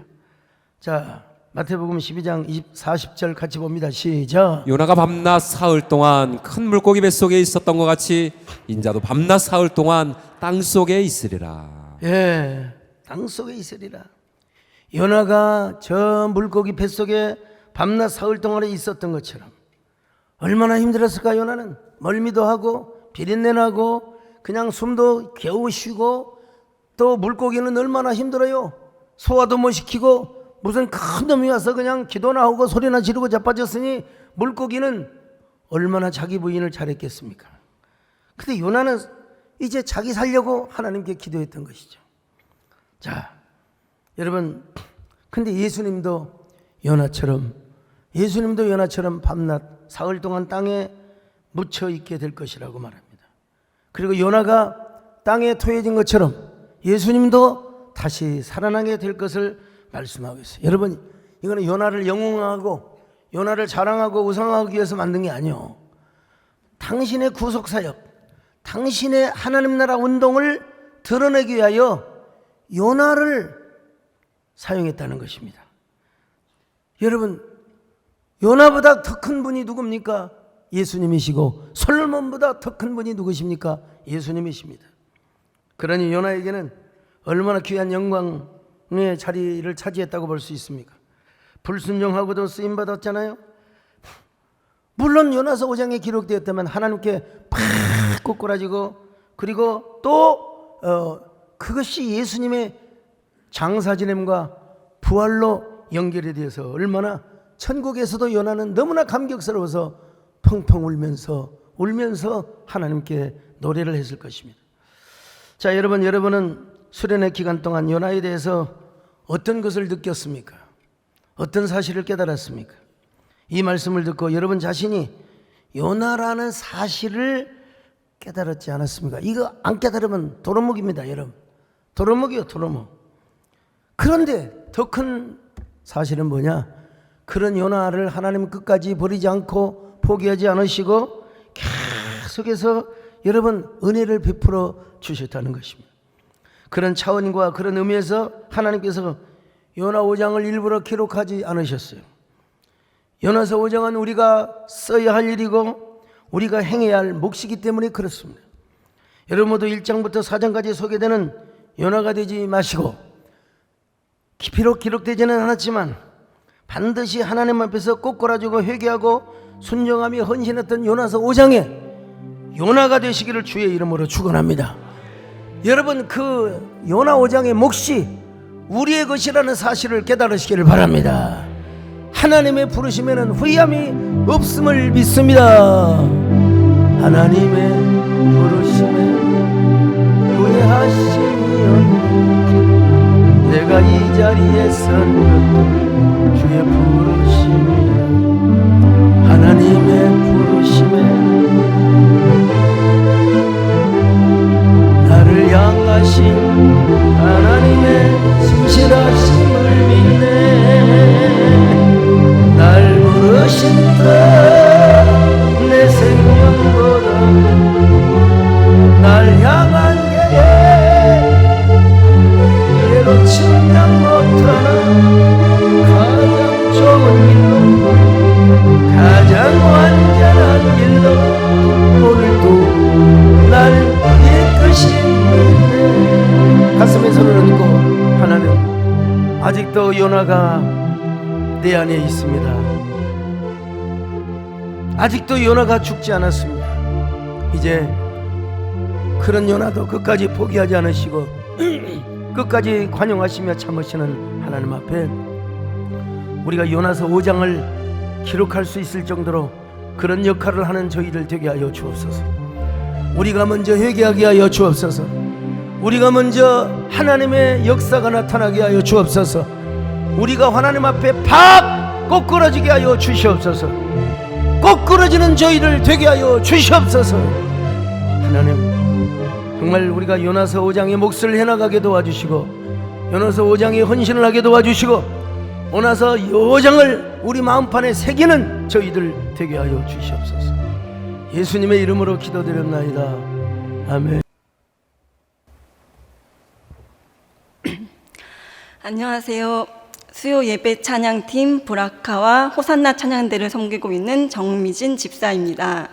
자, 마태복음 12장 40절 같이 봅니다. 시작. 요나가 밤낮 사흘 동안 큰 물고기 뱃속에 있었던 것 같이 인자도 밤낮 사흘 동안 땅속에 있으리라. 예, 땅속에 있으리라. 요나가 저 물고기 뱃속에 밤낮 사흘 동안에 있었던 것처럼 얼마나 힘들었을까. 요나는 멀미도 하고 비린내 나고 그냥 숨도 겨우 쉬고, 또 물고기는 얼마나 힘들어요. 소화도 못 시키고 무슨 큰 놈이 와서 그냥 기도나 하고 소리나 지르고 자빠졌으니 물고기는 얼마나 자기 부인을 잘했겠습니까. 근데 요나는 이제 자기 살려고 하나님께 기도했던 것이죠. 자, 여러분, 근데 예수님도 요나처럼 밤낮 사흘 동안 땅에 묻혀 있게 될 것이라고 말합니다. 그리고 요나가 땅에 토해진 것처럼 예수님도 다시 살아나게 될 것을 말씀하고 있어요. 여러분, 이거는 요나를 영웅하고 요나를 자랑하고 우상하기 위해서 만든 게 아니에요. 당신의 구속사역, 당신의 하나님 나라 운동을 드러내기 위하여 요나를 사용했다는 것입니다. 여러분, 요나보다 더 큰 분이 누굽니까? 예수님이시고, 솔로몬보다 더 큰 분이 누구십니까? 예수님이십니다. 그러니 요나에게는 얼마나 귀한 영광의 자리를 차지했다고 볼 수 있습니까? 불순종하고도 쓰임받았잖아요. 물론 요나서 5장에 기록되었다면 하나님께 팍 꼬꾸라지고, 그리고 또 그것이 예수님의 장사 지냄과 부활로 연결이 되어서 얼마나 천국에서도 요나는 너무나 감격스러워서 펑펑 울면서 하나님께 노래를 했을 것입니다. 자, 여러분은 수련의 기간 동안 요나에 대해서 어떤 것을 느꼈습니까? 어떤 사실을 깨달았습니까? 이 말씀을 듣고 여러분 자신이 요나라는 사실을 깨달았지 않았습니까? 이거 안 깨달으면 도루묵입니다, 여러분. 도루묵이요, 도루묵. 그런데 더 큰 사실은 뭐냐? 그런 요나를 하나님 끝까지 버리지 않고 포기하지 않으시고 계속해서 여러분 은혜를 베풀어 주셨다는 것입니다. 그런 차원과 그런 의미에서 하나님께서 요나 5장을 일부러 기록하지 않으셨어요. 요나서 5장은 우리가 써야 할 일이고 우리가 행해야 할 몫이기 때문에 그렇습니다. 여러분 모두 1장부터 4장까지 소개되는 요나가 되지 마시고, 비록 기록되지는 않았지만 반드시 하나님 앞에서 꼬꾸라지고 회개하고 순종하며 헌신했던 요나서 5장에 요나가 되시기를 주의 이름으로 축원합니다. 여러분, 그 요나 5장의 몫이 우리의 것이라는 사실을 깨달으시기를 바랍니다. 하나님의 부르심에는 후회함이 없음을 믿습니다. 하나님의 부르심에 후회하심이 없네. 내가 이 자리에 선 것도 주의 부르심이라. 하나님의 부르심에 나를 향하신 하나님의 신실하심을 믿네. 날 부르신다 내 생명보다 날 향한 게에 이래로 측량 못하는 요나가 내 안에 있습니다. 아직도 요나가 죽지 않았습니다. 이제 그런 요나도 끝까지 포기하지 않으시고 끝까지 관용하시며 참으시는 하나님 앞에 우리가 요나서 5장을 기록할 수 있을 정도로 그런 역할을 하는 저희들 되게 하여 주옵소서. 우리가 먼저 회개하게 하여 주옵소서. 우리가 먼저 하나님의 역사가 나타나게 하여 주옵소서. 우리가 하나님 앞에 팍 꼬꾸러지게 하여 주시옵소서. 꼬꾸러지는 저희들 되게 하여 주시옵소서. 하나님, 정말 우리가 요나서 5장의 몫을 해나가게 도와주시고 요나서 5장의 헌신을 하게 도와주시고 요나서 5장을 우리 마음판에 새기는 저희들 되게 하여 주시옵소서. 예수님의 이름으로 기도드렸나이다. 아멘. 안녕하세요. 수요 예배 찬양팀 보라카와 호산나 찬양대를 섬기고 있는 정미진 집사입니다.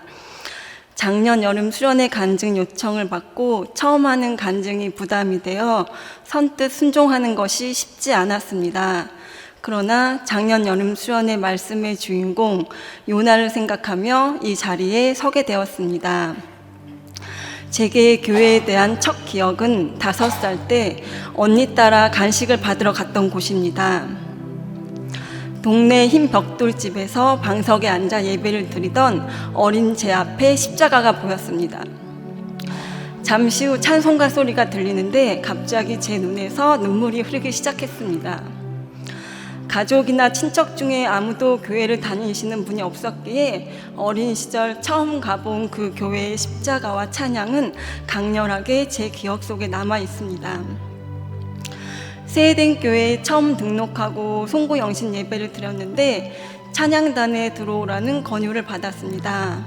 작년 여름 수련회 간증 요청을 받고 처음 하는 간증이 부담이 되어 선뜻 순종하는 것이 쉽지 않았습니다. 그러나 작년 여름 수련회 말씀의 주인공 요나를 생각하며 이 자리에 서게 되었습니다. 제게 교회에 대한 첫 기억은 5살 때 언니 따라 간식을 받으러 갔던 곳입니다. 동네 흰 벽돌집에서 방석에 앉아 예배를 드리던 어린 제 앞에 십자가가 보였습니다. 잠시 후 찬송가 소리가 들리는데 갑자기 제 눈에서 눈물이 흐르기 시작했습니다. 가족이나 친척 중에 아무도 교회를 다니시는 분이 없었기에 어린 시절 처음 가본 그 교회의 십자가와 찬양은 강렬하게 제 기억 속에 남아 있습니다. 세해된 교회에 처음 등록하고 송구영신 예배를 드렸는데 찬양단에 들어오라는 권유를 받았습니다.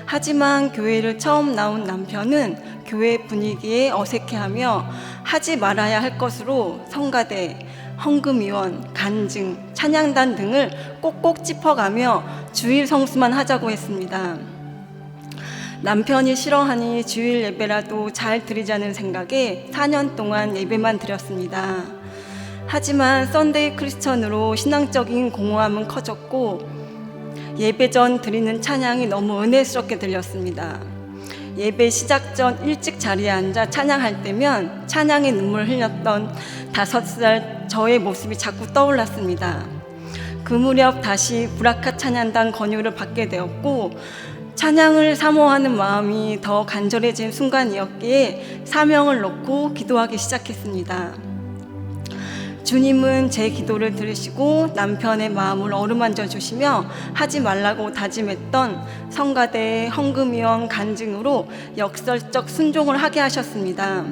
하지만 교회를 처음 나온 남편은 교회 분위기에 어색해하며 하지 말아야 할 것으로 성가대, 헌금위원, 간증, 찬양단 등을 꼭꼭 짚어가며 주일 성수만 하자고 했습니다. 남편이 싫어하니 주일 예배라도 잘 드리자는 생각에 4년 동안 예배만 드렸습니다. 하지만 썬데이 크리스천으로 신앙적인 공허함은 커졌고 예배 전 드리는 찬양이 너무 은혜스럽게 들렸습니다. 예배 시작 전 일찍 자리에 앉아 찬양할 때면 찬양에 눈물 흘렸던 5살 저의 모습이 자꾸 떠올랐습니다. 그 무렵 다시 브라카 찬양단 권유를 받게 되었고 찬양을 사모하는 마음이 더 간절해진 순간이었기에 사명을 놓고 기도하기 시작했습니다. 주님은 제 기도를 들으시고 남편의 마음을 어루만져 주시며 하지 말라고 다짐했던 성가대, 헌금위원, 간증으로 역설적 순종을 하게 하셨습니다.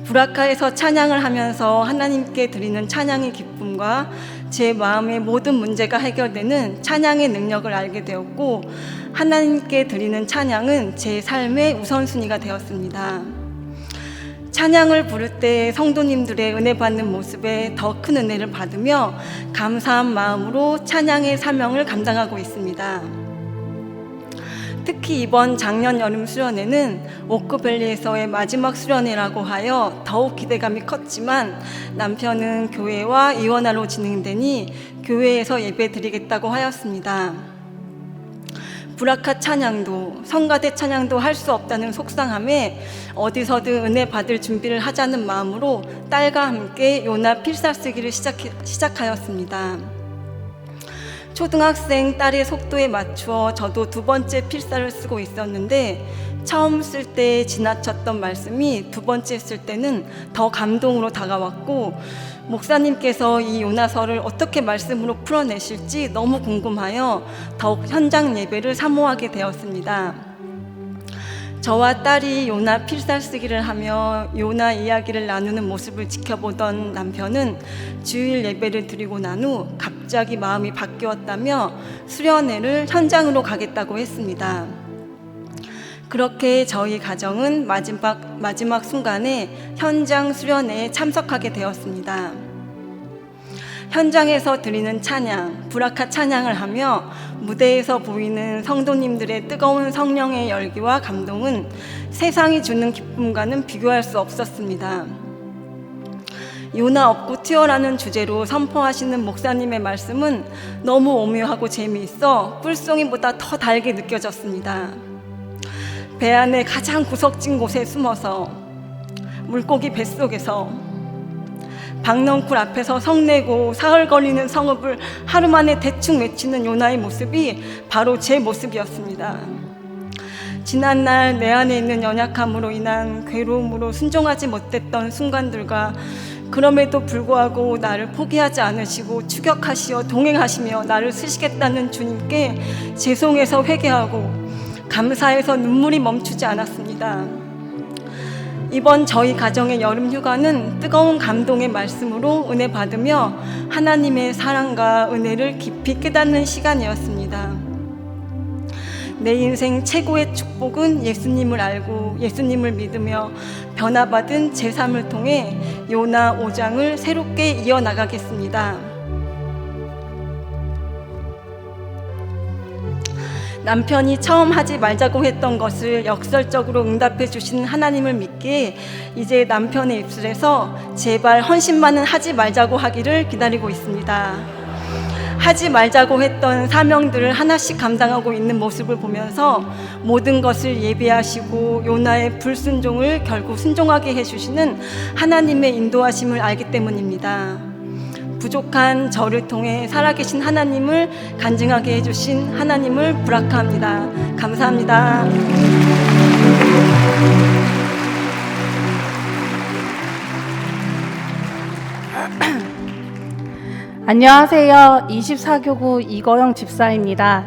브라카에서 찬양을 하면서 하나님께 드리는 찬양의 기쁨과 제 마음의 모든 문제가 해결되는 찬양의 능력을 알게 되었고 하나님께 드리는 찬양은 제 삶의 우선순위가 되었습니다. 찬양을 부를 때 성도님들의 은혜 받는 모습에 더 큰 은혜를 받으며 감사한 마음으로 찬양의 사명을 감당하고 있습니다. 특히 이번 작년 여름 수련회는 오크밸리에서의 마지막 수련회라고 하여 더욱 기대감이 컸지만 남편은 교회와 이원화로 진행되니 교회에서 예배 드리겠다고 하였습니다. 브라카 찬양도 성가대 찬양도 할 수 없다는 속상함에 어디서든 은혜 받을 준비를 하자는 마음으로 딸과 함께 요나 필사 쓰기를 시작하였습니다. 초등학생 딸의 속도에 맞추어 저도 2번째 필사를 쓰고 있었는데 처음 쓸 때 지나쳤던 말씀이 2번째 쓸 때는 더 감동으로 다가왔고 목사님께서 이 요나서를 어떻게 말씀으로 풀어내실지 너무 궁금하여 더욱 현장 예배를 사모하게 되었습니다. 저와 딸이 요나 필사쓰기를 하며 요나 이야기를 나누는 모습을 지켜보던 남편은 주일 예배를 드리고 난 후 갑자기 마음이 바뀌었다며 수련회를 현장으로 가겠다고 했습니다. 그렇게 저희 가정은 마지막 순간에 현장 수련회에 참석하게 되었습니다. 현장에서 드리는 찬양, 브라카 찬양을 하며 무대에서 보이는 성도님들의 뜨거운 성령의 열기와 감동은 세상이 주는 기쁨과는 비교할 수 없었습니다. 요나 없고 튀어라는 주제로 선포하시는 목사님의 말씀은 너무 오묘하고 재미있어 뿔송이보다 더 달게 느껴졌습니다. 배 안에 가장 구석진 곳에 숨어서 물고기 뱃속에서 박넝쿨 앞에서 성내고 사흘거리는 성읍을 하루 만에 대충 외치는 요나의 모습이 바로 제 모습이었습니다. 지난날 내 안에 있는 연약함으로 인한 괴로움으로 순종하지 못했던 순간들과 그럼에도 불구하고 나를 포기하지 않으시고 추격하시어 동행하시며 나를 쓰시겠다는 주님께 죄송해서 회개하고 감사해서 눈물이 멈추지 않았습니다. 이번 저희 가정의 여름 휴가는 뜨거운 감동의 말씀으로 은혜 받으며 하나님의 사랑과 은혜를 깊이 깨닫는 시간이었습니다. 내 인생 최고의 축복은 예수님을 알고 예수님을 믿으며 변화받은 제 삶을 통해 요나 5장을 새롭게 이어나가겠습니다. 남편이 처음 하지 말자고 했던 것을 역설적으로 응답해 주신 하나님을 믿기에 이제 남편의 입술에서 제발 헌신만은 하지 말자고 하기를 기다리고 있습니다. 하지 말자고 했던 사명들을 하나씩 감당하고 있는 모습을 보면서 모든 것을 예비하시고 요나의 불순종을 결국 순종하게 해주시는 하나님의 인도하심을 알기 때문입니다. 부족한 저를 통해 살아계신 하나님을 간증하게 해주신 하나님을 브라카합니다. 감사합니다. 안녕하세요. 24교구 이거영 집사입니다.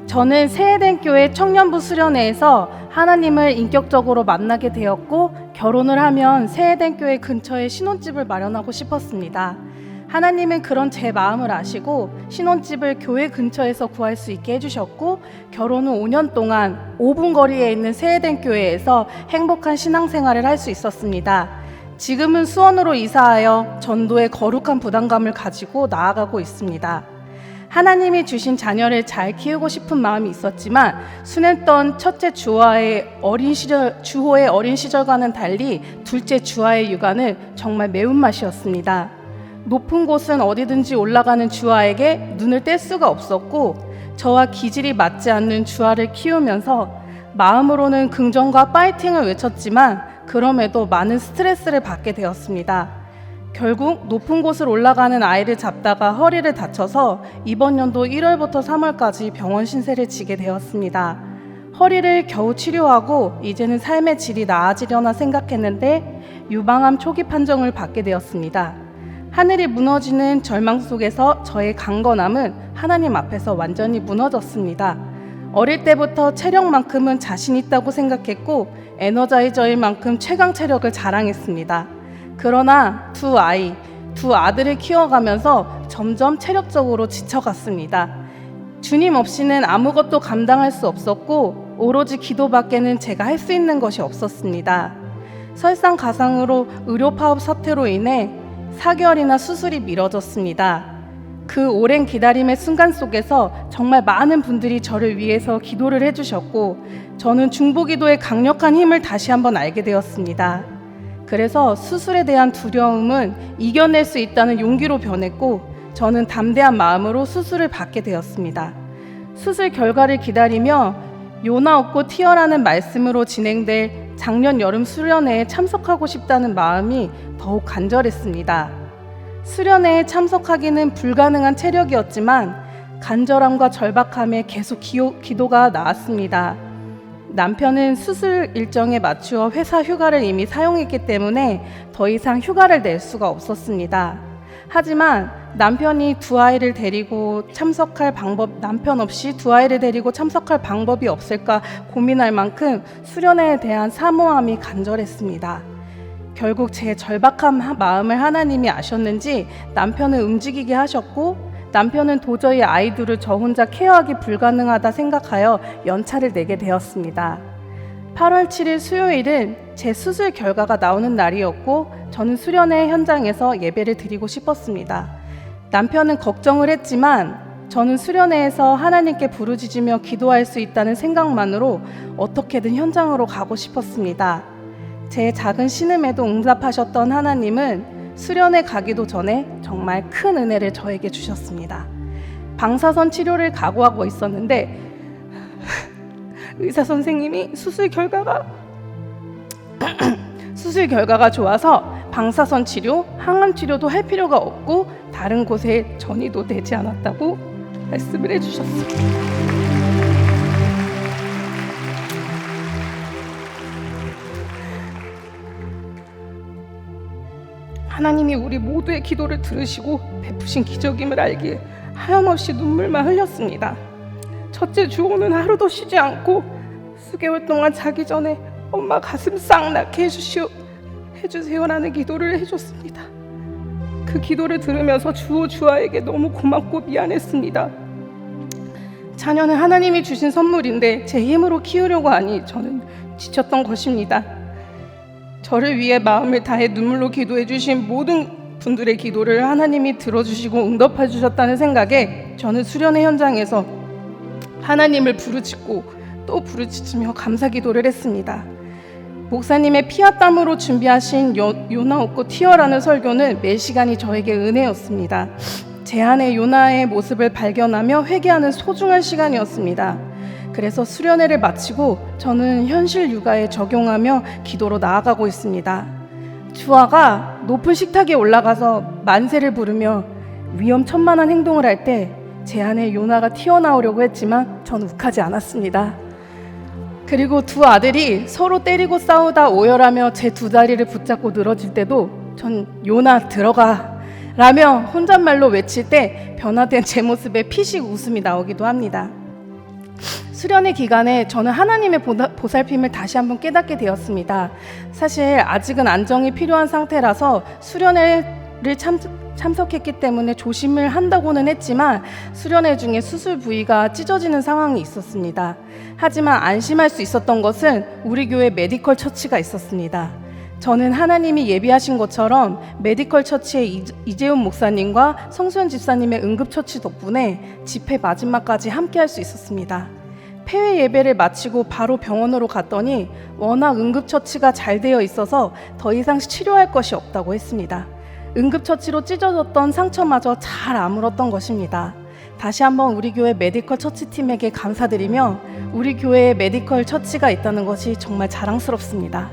저는 새해된 교회 청년부 수련회에서 하나님을 인격적으로 만나게 되었고 결혼을 하면 새해된 교회 근처에 신혼집을 마련하고 싶었습니다. 하나님은 그런 제 마음을 아시고 신혼집을 교회 근처에서 구할 수 있게 해주셨고 결혼 후 5년 동안 5분 거리에 있는 새해된 교회에서 행복한 신앙생활을 할 수 있었습니다. 지금은 수원으로 이사하여 전도의 거룩한 부담감을 가지고 나아가고 있습니다. 하나님이 주신 자녀를 잘 키우고 싶은 마음이 있었지만 순했던 첫째 주호의 어린 시절과는 달리 둘째 주아의 육아는 정말 매운맛이었습니다. 높은 곳은 어디든지 올라가는 주아에게 눈을 뗄 수가 없었고 저와 기질이 맞지 않는 주아를 키우면서 마음으로는 긍정과 파이팅을 외쳤지만 그럼에도 많은 스트레스를 받게 되었습니다. 결국 높은 곳을 올라가는 아이를 잡다가 허리를 다쳐서 이번 연도 1월부터 3월까지 병원 신세를 지게 되었습니다. 허리를 겨우 치료하고 이제는 삶의 질이 나아지려나 생각했는데 유방암 초기 판정을 받게 되었습니다. 하늘이 무너지는 절망 속에서 저의 강건함은 하나님 앞에서 완전히 무너졌습니다. 어릴 때부터 체력만큼은 자신 있다고 생각했고 에너자이저일 만큼 최강 체력을 자랑했습니다. 그러나 두 아들을 키워가면서 점점 체력적으로 지쳐갔습니다. 주님 없이는 아무것도 감당할 수 없었고 오로지 기도밖에는 제가 할 수 있는 것이 없었습니다. 설상가상으로 의료 파업 사태로 인해 4개월이나 수술이 미뤄졌습니다. 그 오랜 기다림의 순간 속에서 정말 많은 분들이 저를 위해서 기도를 해주셨고 저는 중보기도의 강력한 힘을 다시 한번 알게 되었습니다. 그래서 수술에 대한 두려움은 이겨낼 수 있다는 용기로 변했고 저는 담대한 마음으로 수술을 받게 되었습니다. 수술 결과를 기다리며 요나 없고 튀어라는 말씀으로 진행될 작년 여름 수련회에 참석하고 싶다는 마음이 더욱 간절했습니다. 수련회에 참석하기는 불가능한 체력이었지만 간절함과 절박함에 계속 기도가 나왔습니다. 남편은 수술 일정에 맞추어 회사 휴가를 이미 사용했기 때문에 더 이상 휴가를 낼 수가 없었습니다. 하지만 남편 없이 두 아이를 데리고 참석할 방법이 없을까 고민할 만큼 수련회에 대한 사모함이 간절했습니다. 결국 제 절박한 마음을 하나님이 아셨는지 남편을 움직이게 하셨고 남편은 도저히 아이들을 저 혼자 케어하기 불가능하다 생각하여 연차를 내게 되었습니다. 8월 7일 수요일은 제 수술 결과가 나오는 날이었고 저는 수련회 현장에서 예배를 드리고 싶었습니다. 남편은 걱정을 했지만 저는 수련회에서 하나님께 부르짖으며 기도할 수 있다는 생각만으로 어떻게든 현장으로 가고 싶었습니다. 제 작은 신음에도 응답하셨던 하나님은 수련회 가기도 전에 정말 큰 은혜를 저에게 주셨습니다. 방사선 치료를 각오하고 있었는데 의사 선생님이 수술 결과가 좋아서 방사선 치료, 항암 치료도 할 필요가 없고 다른 곳에 전이도 되지 않았다고 말씀을 해주셨습니다. 하나님이 우리 모두의 기도를 들으시고 베푸신 기적임을 알기에 하염없이 눈물만 흘렸습니다. 첫째 주호는 하루도 쉬지 않고 수개월 동안 자기 전에 엄마 가슴 싹 낳게 해주세요라는 기도를 해줬습니다. 그 기도를 들으면서 주호 주아에게 너무 고맙고 미안했습니다. 자녀는 하나님이 주신 선물인데 제 힘으로 키우려고 하니 저는 지쳤던 것입니다. 저를 위해 마음을 다해 눈물로 기도해 주신 모든 분들의 기도를 하나님이 들어주시고 응답해 주셨다는 생각에 저는 수련회 현장에서 하나님을 부르짖고 또 부르짖으며 감사 기도를 했습니다. 목사님의 피와 땀으로 준비하신 요나 웃고 튀어라는 설교는 매 시간이 저에게 은혜였습니다. 제 안에 요나의 모습을 발견하며 회개하는 소중한 시간이었습니다. 그래서 수련회를 마치고 저는 현실 육아에 적용하며 기도로 나아가고 있습니다. 주아가 높은 식탁에 올라가서 만세를 부르며 위험천만한 행동을 할 때 제 안에 요나가 튀어나오려고 했지만 전 욱하지 않았습니다. 그리고 두 아들이 서로 때리고 싸우다 오열하며 제 두 다리를 붙잡고 늘어질 때도 전 요나 들어가 라며 혼잣말로 외칠 때 변화된 제 모습에 피식 웃음이 나오기도 합니다. 수련회 기간에 저는 하나님의 보살핌을 다시 한번 깨닫게 되었습니다. 사실 아직은 안정이 필요한 상태라서 수련회를 참석했기 때문에 조심을 한다고는 했지만 수련회 중에 수술 부위가 찢어지는 상황이 있었습니다. 하지만 안심할 수 있었던 것은 우리 교회 메디컬 처치가 있었습니다. 저는 하나님이 예비하신 것처럼 메디컬 처치의 이재훈 목사님과 성수연 집사님의 응급처치 덕분에 집회 마지막까지 함께할 수 있었습니다. 폐회 예배를 마치고 바로 병원으로 갔더니 워낙 응급처치가 잘 되어 있어서 더 이상 치료할 것이 없다고 했습니다. 응급처치로 찢어졌던 상처마저 잘 아물었던 것입니다. 다시 한번 우리 교회 메디컬 처치팀에게 감사드리며 우리 교회에 메디컬 처치가 있다는 것이 정말 자랑스럽습니다.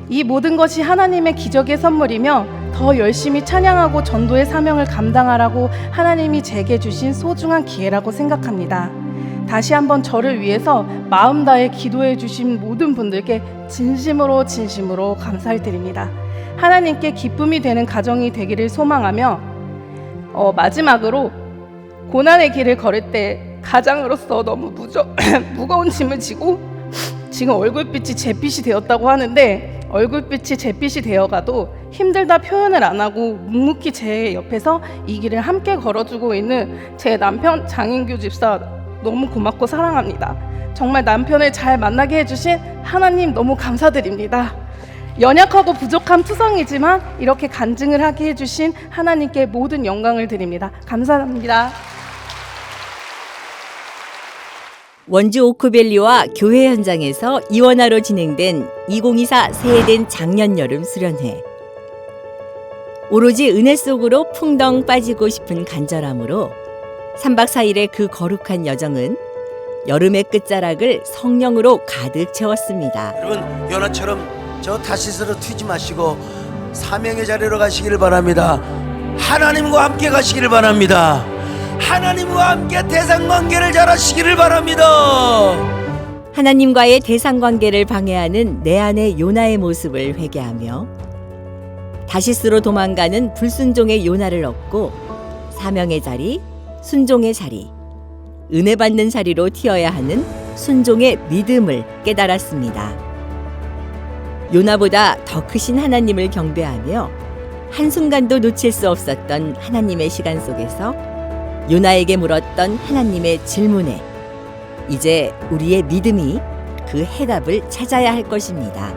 이 모든 것이 하나님의 기적의 선물이며 더 열심히 찬양하고 전도의 사명을 감당하라고 하나님이 제게 주신 소중한 기회라고 생각합니다. 다시 한번 저를 위해서 마음 다해 기도해 주신 모든 분들께 진심으로 감사를 드립니다. 하나님께 기쁨이 되는 가정이 되기를 소망하며 마지막으로 고난의 길을 걸을 때 가장으로서 너무 무거운 짐을 지고 지금 얼굴빛이 잿빛이 되었다고 하는데 얼굴빛이 잿빛이 되어가도 힘들다 표현을 안 하고 묵묵히 제 옆에서 이 길을 함께 걸어주고 있는 제 남편 장인규 집사 너무 고맙고 사랑합니다. 정말 남편을 잘 만나게 해주신 하나님 너무 감사드립니다. 연약하고 부족한 투성이지만 이렇게 간증을 하게 해주신 하나님께 모든 영광을 드립니다. 감사합니다. 원주 오크밸리와 교회 현장에서 이원화로 진행된 2024 새해된 작년 여름 수련회. 오로지 은혜 속으로 풍덩 빠지고 싶은 간절함으로 3박 4일의 그 거룩한 여정은 여름의 끝자락을 성령으로 가득 채웠습니다. 여러분 요나처럼 저 다시스로 튀지 마시고 사명의 자리로 가시기를 바랍니다. 하나님과 함께 가시기를 바랍니다. 하나님과 함께 대상관계를 잘하시기를 바랍니다. 하나님과의 대상관계를 방해하는 내 안의 요나의 모습을 회개하며 다시스로 도망가는 불순종의 요나를 얻고 사명의 자리, 순종의 자리, 은혜 받는 자리로 튀어야 하는 순종의 믿음을 깨달았습니다. 요나보다 더 크신 하나님을 경배하며 한순간도 놓칠 수 없었던 하나님의 시간 속에서 요나에게 물었던 하나님의 질문에 이제 우리의 믿음이 그 해답을 찾아야 할 것입니다.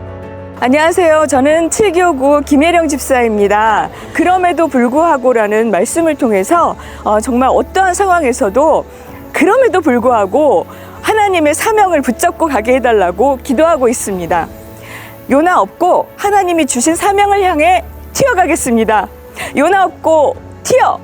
안녕하세요. 저는 7교구 김혜령 집사입니다. 그럼에도 불구하고라는 말씀을 통해서 정말 어떠한 상황에서도 그럼에도 불구하고 하나님의 사명을 붙잡고 가게 해달라고 기도하고 있습니다. 요나 없고 하나님이 주신 사명을 향해 튀어가겠습니다. 요나 없고 튀어!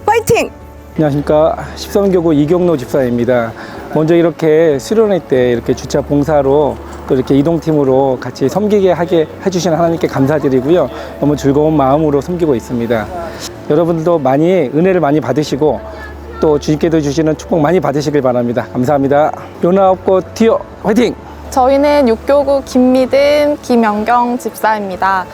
파이팅! 안녕하십니까. 13교구 이경로 집사입니다. 먼저 이렇게 수련회 때 이렇게 주차 봉사로 또 이렇게 이동팀으로 같이 섬기게 하게 해주신 하나님께 감사드리고요. 너무 즐거운 마음으로 섬기고 있습니다. 여러분들도 많이 은혜를 많이 받으시고 또 주님께서 주시는 축복 많이 받으시길 바랍니다. 감사합니다. 요나 없고 튀어! 화이팅! 저희는 6교구 김미든, 김영경 집사입니다.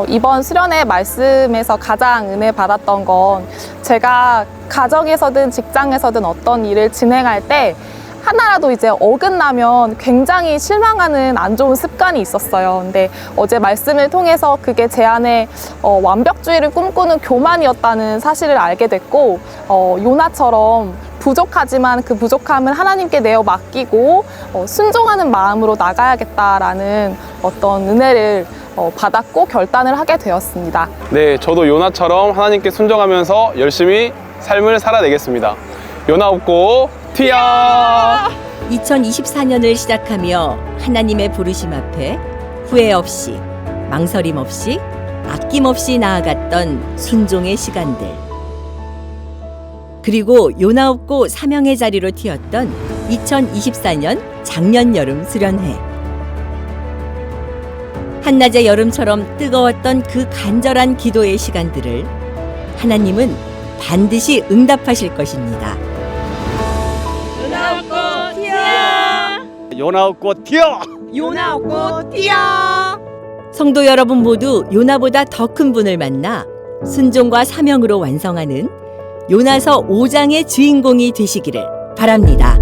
이번 수련회 말씀에서 가장 은혜 받았던 건 제가 가정에서든 직장에서든 어떤 일을 진행할 때 하나라도 이제 어긋나면 굉장히 실망하는 안 좋은 습관이 있었어요. 근데 어제 말씀을 통해서 그게 제 안에 완벽주의를 꿈꾸는 교만이었다는 사실을 알게 됐고, 요나처럼 부족하지만 그 부족함은 하나님께 내어 맡기고 순종하는 마음으로 나가야겠다라는 어떤 은혜를 받았고 결단을 하게 되었습니다. 네, 저도 요나처럼 하나님께 순종하면서 열심히 삶을 살아내겠습니다. 요나 없고 튀어! 2024년을 시작하며 하나님의 부르심 앞에 후회 없이, 망설임 없이, 아낌없이 나아갔던 순종의 시간들. 그리고 요나 없고 사명의 자리로 튀었던 2024년 작년 여름 수련회. 한낮의 여름처럼 뜨거웠던 그 간절한 기도의 시간들을 하나님은 반드시 응답하실 것입니다. 요나 없고 튀어! 요나 없고 튀어! 요나 없고 튀어! 성도 여러분 모두 요나보다 더 큰 분을 만나 순종과 사명으로 완성하는 요나서 5장의 주인공이 되시기를 바랍니다.